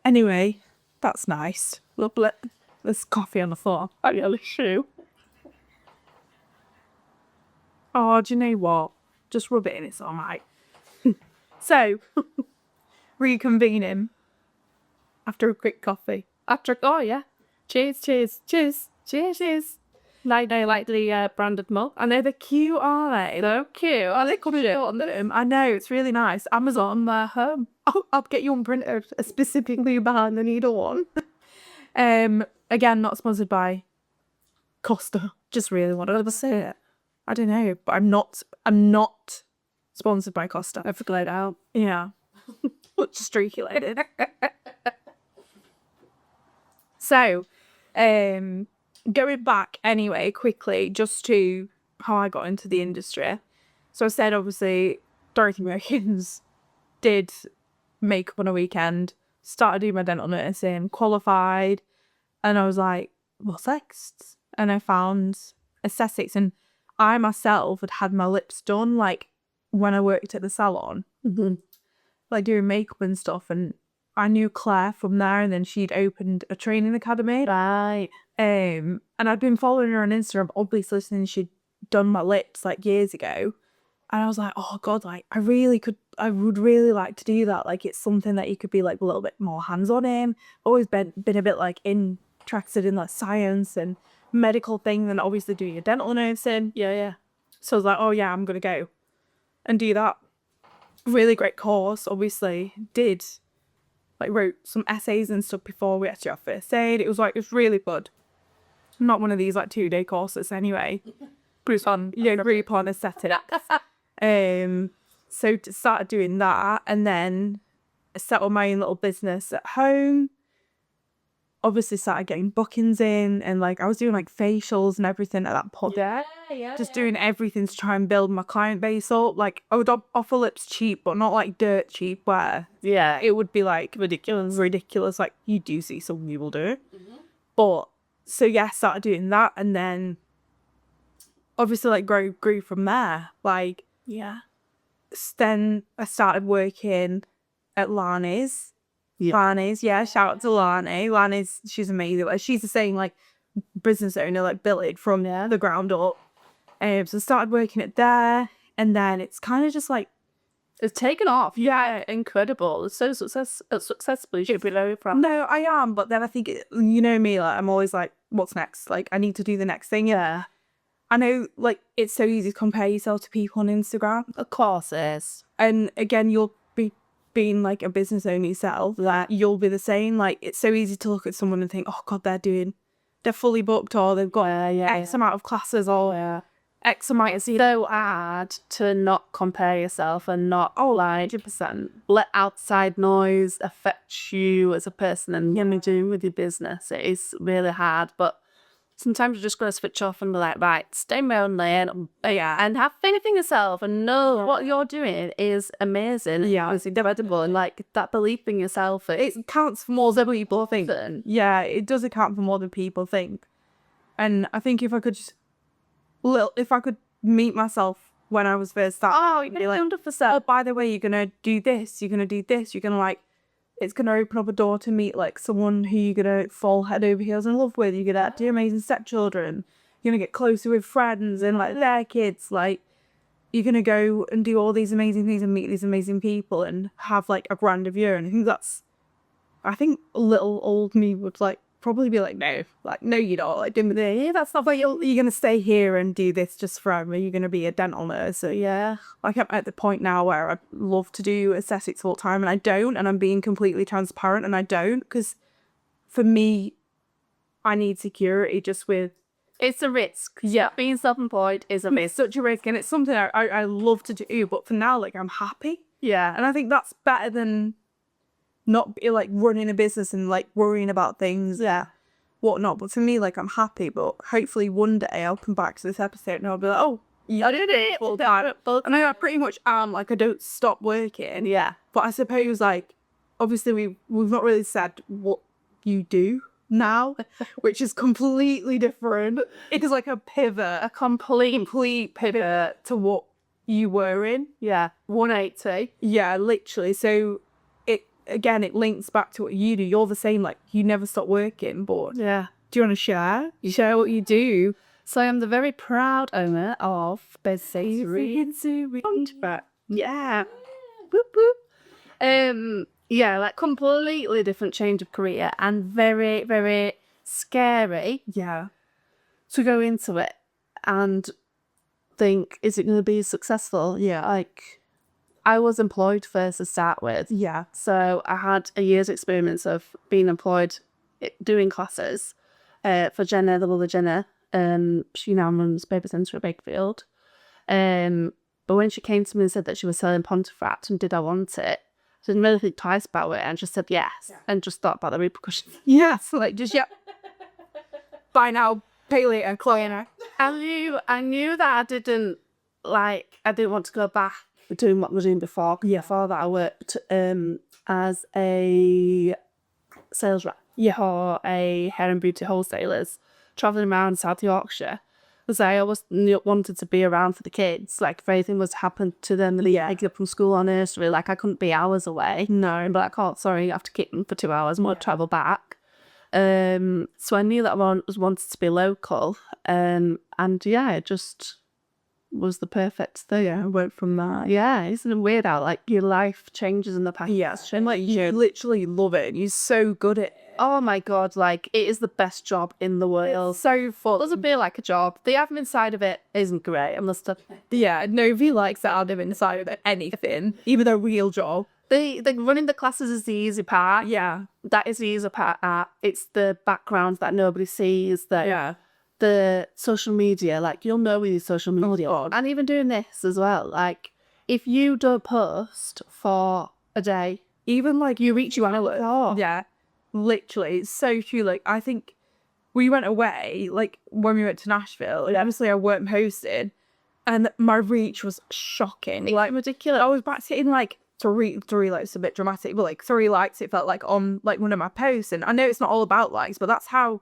Anyway, that's nice. Lovely. There's coffee on the floor. I got a shoe. Oh, do you know what? Just rub it in, it's alright. So, reconvening after a quick coffee. Oh yeah. Cheers, cheers, cheers, cheers, cheers. Like they like the branded mug. I know they're cute, aren't they? So cute. I think could shit on them. I know, it's really nice. Amazon, they're home. I'll get you one printed, specifically behind the needle one. Again, not sponsored by Costa. Just really wanted to say it. I don't know, but I'm not sponsored by Costa. I figured it out. Yeah. Just streaky-lated. So, going back anyway, quickly, just to how I got into the industry. So I said, obviously, Dorothy Perkins did makeup on a weekend, started doing my dental nursing, qualified, and I was like, what's next? And I found aesthetics, and I myself had my lips done, like, when I worked at the salon, like doing makeup and stuff, and I knew Claire from there, and then she'd opened a training academy. Right. And I'd been following her on Instagram, obviously since she'd done my lips like years ago. And I was like, oh god, like I would really like to do that. Like it's something that you could be like a little bit more hands-on in. Always been a bit like interested in like science and medical things, and obviously doing your dental nursing. Yeah. So I was like, oh yeah, I'm gonna go and do that. Really great course, obviously. Wrote some essays and stuff before we actually had first aid. It was really good. Not one of these like 2-day courses anyway. But it's fun, really fun aesthetic. So started doing that, and then I set up my own little business at home. Obviously started getting bookings in, and like I was doing like facials and everything at that point. Yeah. Just doing everything to try and build my client base up. Like I would offer lips cheap, but not like dirt cheap where it would be like ridiculous. Like you do see some people do. But so yeah, started doing that, and then obviously like grew from there. Like then I started working at Lani's. Lani's, shout out to Lani. Lani's, she's amazing. Like, she's the same like business owner, like built it from the ground up. So I started working it there, and then it's kind of just like it's taken off. Yeah, incredible. It's so successful. You should be learning from. No, I am, but then I think you know me, like I'm always like, what's next? Like I need to do the next thing. Yeah, I know, like it's so easy to compare yourself to people on Instagram. Of course, it is. And again, you'll be being like a business owner yourself, that you'll be the same. Like it's so easy to look at someone and think, oh god, they're fully booked, or they've got X amount of classes, or X amount of so hard to not compare yourself and not 100% let outside noise affect you as a person and what you do with your business. It is really hard, but sometimes you're just going to switch off and be like, right, stay in my own lane, and have faith in yourself and know what you're doing is amazing. It's incredible, and like that belief in yourself, it counts for more than people think. Yeah, it does account for more than people think. And I think if I could meet myself when I was first starting, you're like, 100%. Oh, by the way, you're gonna do this, you're gonna do this, you're gonna like, it's gonna open up a door to meet like someone who you're gonna fall head over heels in love with. You're gonna do amazing stepchildren. You're gonna get closer with friends and like their kids. Like you're gonna go and do all these amazing things and meet these amazing people and have like a grand of year. And I think little old me would like probably be like, no, you don't. Like, that's not like you're gonna stay here and do this just forever. You're gonna be a dental nurse. So like I'm at the point now where I love to do aesthetics all the time, and I don't, and I'm being completely transparent, and I don't, because for me, I need security just with It's a risk. Yeah. Being self-employed is a It's risk. such a risk, and it's something I love to do, but for now, like, I'm happy. Yeah. And I think that's better than not like running a business and like worrying about things, whatnot. But for me, like, I'm happy, but hopefully one day I'll come back to this episode and I'll be like, oh, yeah, I did it. Well done. And I pretty much am, like, I don't stop working. Yeah. But I suppose, like, obviously we've not really said what you do now, which is completely different. It is like a pivot, a complete pivot to what you were in. Yeah. 180. Yeah, literally. So it links back to what you do. You're the same, like, you never stop working, but Yeah. do you want to share? You share what you do. So I'm the very proud owner of Contract. Yeah. Boop, boop. Yeah, like completely different change of career and very, very scary Yeah. to go into it and think, is it going to be successful? Yeah. Like, I was employed first to start with. Yeah. So I had a year's experience of being employed doing classes for Jenna, the other Jenna. She now runs Baby Centre at Bakefield. But when she came to me and said that she was selling Pontefract and did I want it, I didn't really think twice about it and just said yes and just thought about the repercussions. Yeah. So, like, just, buy now, pay later, client. I knew that I didn't want to go back doing what I was doing before. Yeah. Before that I worked as a sales rep for a hair and beauty wholesalers, travelling around South Yorkshire. Because I always wanted to be around for the kids. Like, if anything was to happen to them, they get up from school or nursery, like, I couldn't be hours away. No. But like, oh, sorry, you have to keep them for 2 hours and we'll travel back. So I knew that I wanted to be local. And yeah, it just was the perfect thing. Yeah, I went from that. Yeah, isn't it weird how, like, your life changes in the past? Yes, and, like, you literally love it. You're so good at it. Oh my God, like, it is the best job in the world. It's so fun. It doesn't feel like a job. The admin side of it isn't great, I must admit. Yeah, nobody likes the admin side of anything, even a real job. The running the classes is the easy part. Yeah. That is the easy part. It's the background that nobody sees. Yeah. The social media, like, you'll know with your social media. Oh, God. And even doing this as well. Like, if you don't post for a day, Even, like, you reach your hours. Oh. Yeah. Literally, it's so true. Like, I think we went away, like, when we went to Nashville, and obviously I weren't posted, and my reach was shocking. It's like, ridiculous. I was back to hitting, like, three likes, a bit dramatic, but, like, 3 likes, it felt like, on, like, one of my posts. And I know it's not all about likes, but that's how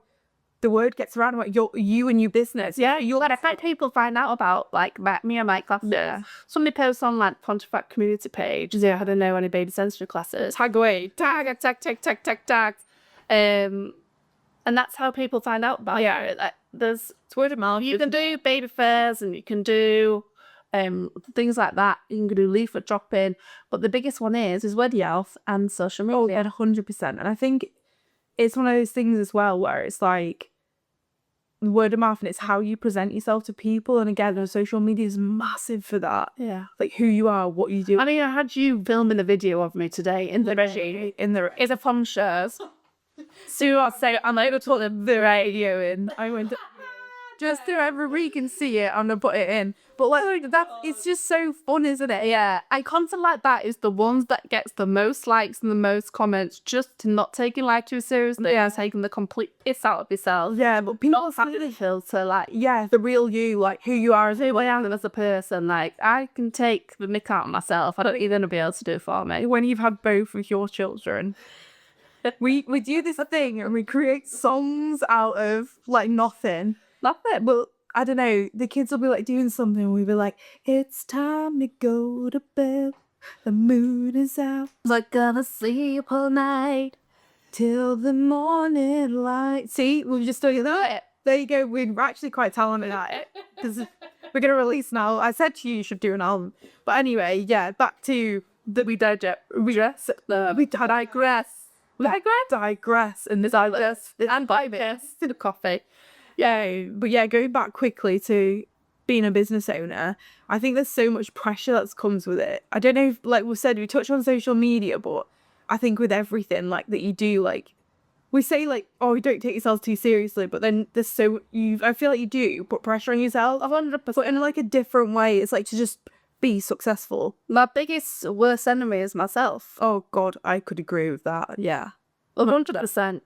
the word gets around about you and your business. Yeah, you'll let people find out about, like, me and my classes. Yeah. Somebody posts on, like, Pontefract community page. Yeah, I don't know any baby sensory classes. Tag away. Tag. And that's how people find out about it. Like, there's Word of mouth. you can do baby fairs and you can do things like that. You can do leaflet dropping, but the biggest one is word of mouth and social media. 100%. And I think it's one of those things as well where it's like word of mouth, and it's how you present yourself to people. And again, social media is massive for that. Yeah, like who you are, what you do. I mean, I had you filming a video of me today in the rain. It's a fun shirt. So I'm able to put the radio in. I went just so everybody can see it. I'm gonna put it in. But like that, it's just so fun, isn't it? Yeah, and content like that is the ones that gets the most likes and the most comments. Just not taking life too seriously, taking the complete piss out of yourself. Yeah, but people not having a filter, like, the real you, like who you are as who I am as a person. Like, I can take the mick out of myself. I don't need them to be able to do it for me. When you've had both of your children, we do this thing and we create songs out of like nothing. Nothing. Well, I don't know, the kids will be like doing something and we'll be like, it's time to go to bed, the moon is out, like, gonna sleep all night till the morning light. See, we've just done it. There you go, we're actually quite talented at it, because we're going to release now. I said to you, you should do an album. But anyway, yeah, back to the we digress, and the coffee. Yeah, but yeah, going back quickly to being a business owner, I think there's so much pressure that comes with it. I don't know if, like we said, we touched on social media, but I think with everything like that you do, like we say like, oh, you don't take yourselves too seriously, but then I feel like you do put pressure on yourself 100%, but in like a different way. It's like to just be successful. My biggest worst enemy is myself. Oh God, I could agree with that. Yeah. 100%.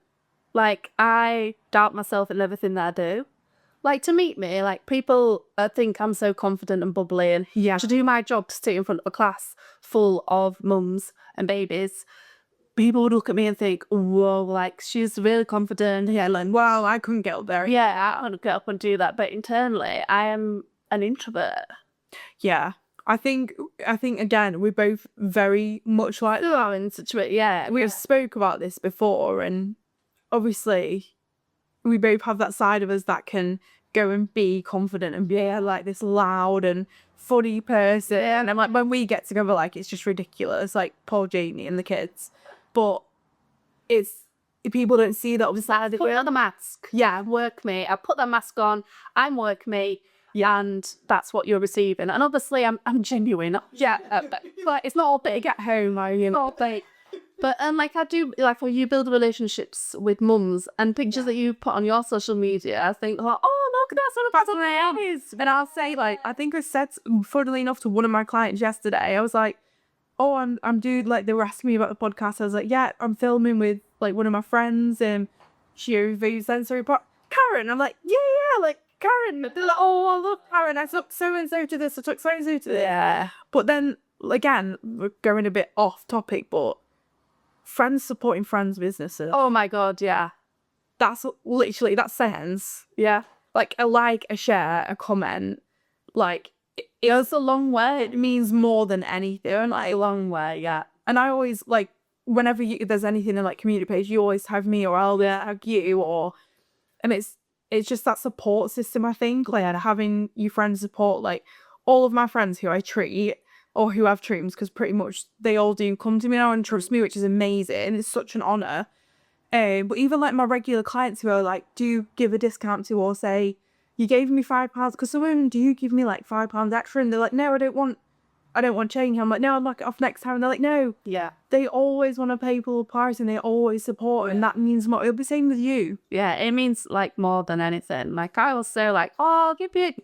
Like, I doubt myself in everything that I do. Like, to meet me, like, people think I'm so confident and bubbly, and to do my job, to sit in front of a class full of mums and babies, people would look at me and think, whoa, like, she's really confident. Yeah, like, wow, I couldn't get up there. Yeah, I couldn't get up and do that. But internally, I am an introvert. Yeah. I think again, we're both very much like Yeah. we've spoke about this before, and obviously we both have that side of us that can go and be confident and be like this loud and funny person. And like when we get together, like it's just ridiculous, like Paul, Jamie and the kids. But it's people don't see that side. Put on the mask. Yeah, work mate. I put that mask on. I'm work mate. Yeah, and that's what you're receiving. And obviously, I'm genuine. Yeah, but it's not all big at home. Not all big. But like I do, like when you build relationships with mums and pictures that you put on your social media, I think, like, oh look, that's what a person is. And I'll say, like, I think I said, funnily enough, to one of my clients yesterday, I was like, oh, I'm dude, like they were asking me about the podcast. I was like, yeah, I'm filming with like one of my friends and she reviews sensory part. Karen, I'm like, yeah, like Karen. They're like, oh, I love Karen. I took so and so to this. I took so and so to this. Yeah. But then again, we're going a bit off topic, but friends supporting friends' businesses. Oh my God, yeah. That's literally that sentence. Yeah. Like a like, a share, a comment, like it goes a long way. It means more than anything. Like a long way, yeah. And I always like whenever there's anything in like community page, you always have me or I'll tag you and it's just that support system. I think like having your friends support, like all of my friends who I treat or who have treatments, because pretty much they all do come to me now and trust me, which is amazing. It's such an honor. But even like my regular clients who are like, do you give a discount to, or say, you gave me £5, because some women do give me like £5 extra, and they're like, no, I don't want change. I'm like, no, I'll knock it off next time. And they're like, no. Yeah. They always want to pay full price and they always support, and that means more. It'll be the same with you. Yeah, it means like more than anything. Like I will say like, oh, I'll give you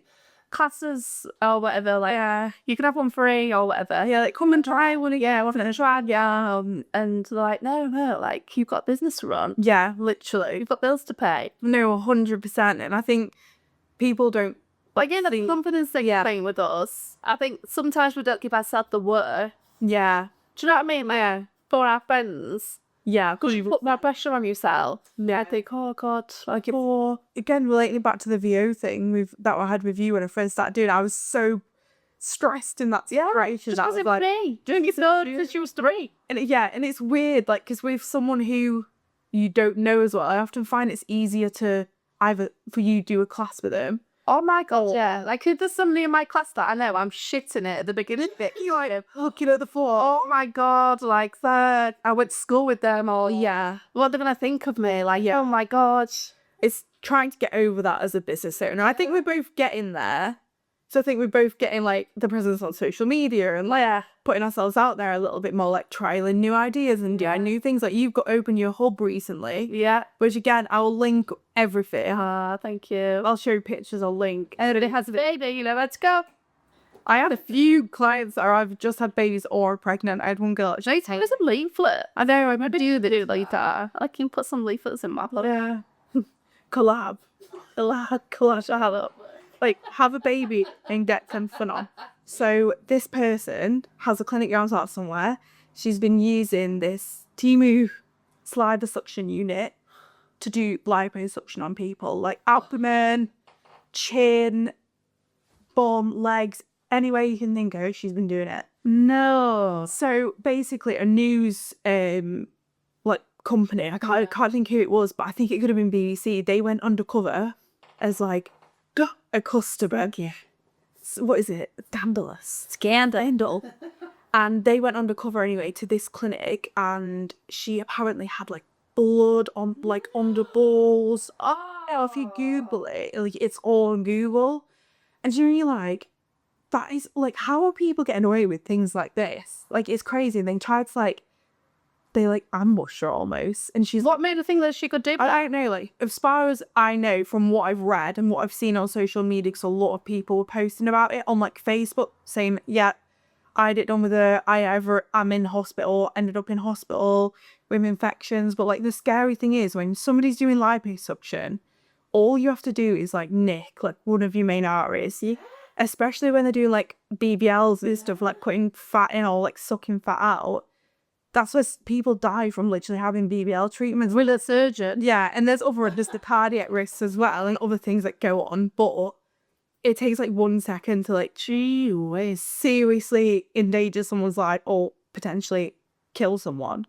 classes or whatever, like you can have one free or whatever. Yeah, like come and try one. Yeah, we're gonna try. Yeah, and they're like, no, like you've got business to run. Yeah, literally, you've got bills to pay. No, 100%. And I think people don't like the confidence thing with us. I think sometimes we don't give ourselves the worth. Yeah, do you know what I mean? Like for our friends. Yeah, because you put that pressure on yourself. Yeah, I think, oh God, like again, relating back to the VO thing that I had with you when I first started doing, I was so stressed in that situation. Just was like, doing it since she was 3. And and it's weird, like, because with someone who you don't know as well, I often find it's easier to either for you do a class with them. Oh my God, yeah. Like if there's somebody in my class that I know, I'm shitting it at the beginning bit. You like looking at the floor. Oh my God, like that. I went to school with them, or what they're gonna think of me? Like, oh my God. It's trying to get over that as a business owner. I think we're both getting there. So I think we're both getting like the presence on social media and like putting ourselves out there a little bit more, like trialing new ideas and doing new things. Like you've got open your hub recently. Yeah. Which again, I'll link everything. Thank you. I'll show you pictures, I'll link. Everybody has a baby, let's go. I had a few clients that I've just had babies or pregnant. I had one girl. Should I take some leaflet? I know, I might do like that. I can put some leaflets in my blood. Yeah. Collab. Like, have a baby and get them fun on. So this person has a clinic grounds out somewhere. She's been using this Temu slider suction unit to do liposuction on people, like abdomen, chin, bum, legs, anywhere you can think of, she's been doing it. No. So basically a news like company, I can't think who it was, but I think it could have been BBC. They went undercover as like a customer. Yeah. What is it? Scandal. And they went undercover anyway to this clinic, and she apparently had like blood on like under balls. Oh, if you Google it, like it's all on Google. And you're like, that is like, how are people getting away with things like this? Like it's crazy. And they tried to like they like ambushed her almost. And she's What made her think that she could do that? I don't know, like, as far as I know from what I've read and what I've seen on social media, because a lot of people were posting about it on like Facebook saying, yeah, I had it done with her, I'm in hospital, ended up in hospital with infections. But like the scary thing is when somebody's doing liposuction, all you have to do is like nick like one of your main arteries, especially when they're doing like BBLs and stuff, like putting fat in or like sucking fat out. That's where people die from literally having BBL treatments. With a surgeon. Yeah, and there's the cardiac risks as well and other things that go on, but it takes like 1 second to like, gee whiz, seriously endanger someone's life or potentially kill someone.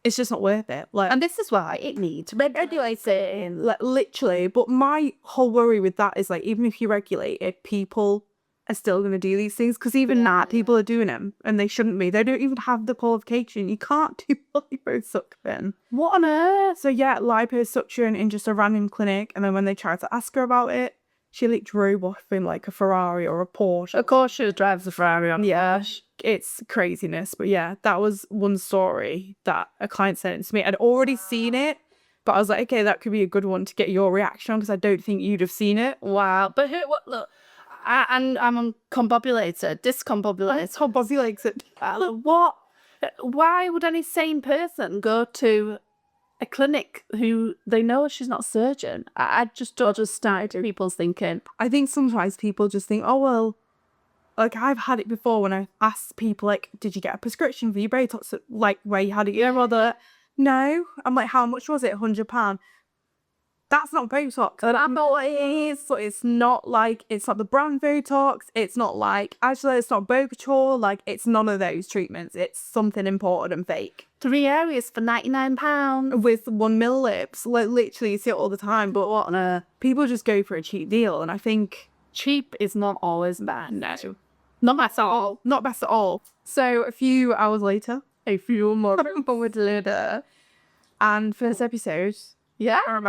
It's just not worth it. Like, And this is why it needs regulating. like literally. But my whole worry with that is like, even if you regulate it, people are still going to do these things, because even now people are doing them and they shouldn't be. They don't even have the qualification. You can't do liposuction. What on earth? So yeah, liposuction in just a random clinic, and then when they tried to ask her about it, she like drove off in like a Ferrari or a Porsche. Of course she drives a Ferrari on. Yeah, it's craziness. But yeah, that was one story that a client sent to me. I'd already seen it, but I was like, okay, that could be a good one to get your reaction on, because I don't think you'd have seen it. Wow. But look, I'm discombobulated. Discombobulated. What? Why would any sane person go to a clinic who they know she's not a surgeon? I just don't understand people's thinking. I think sometimes people just think, oh, well, like I've had it before when I asked people, like, did you get a prescription for your Botox, like where you had it? You know, rather, no. I'm like, how much was it? £100. That's not Botox. And I'm always, so it's not the brand Botox. It's not like, actually, it's not Bogature. Like, it's none of those treatments. It's something imported and fake. 3 areas for £99. With 1 mil lips. Like, literally, you see it all the time. But what on earth? People just go for a cheap deal. And I think Cheap is not always bad. no. Not best at all. Not best at all. So a few hours later, later, and first episode. Yeah. I'm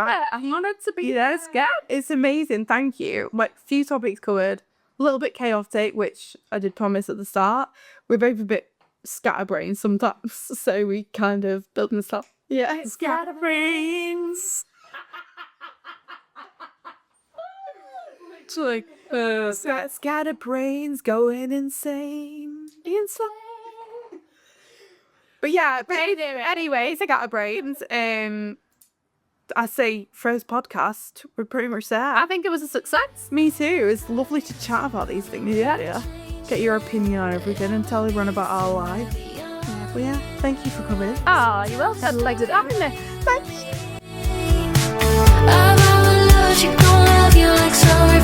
honored to be there, Scat. It's amazing, thank you. Like, few topics covered, a little bit chaotic, which I did promise at the start. We're both a bit scatterbrained sometimes, so we kind of building stuff. Yeah, Scatterbrains. It's like scatterbrains going insane. But yeah, anyway, scatterbrains. I say first podcast, we're pretty much there. I think it was a success. Me too. It's lovely to chat about these things. Yeah. Get your opinion on everything and tell everyone about our life. But yeah, thank you for coming. Oh, you're welcome. Like it, haven't you? Thanks. She gon' love you like sorry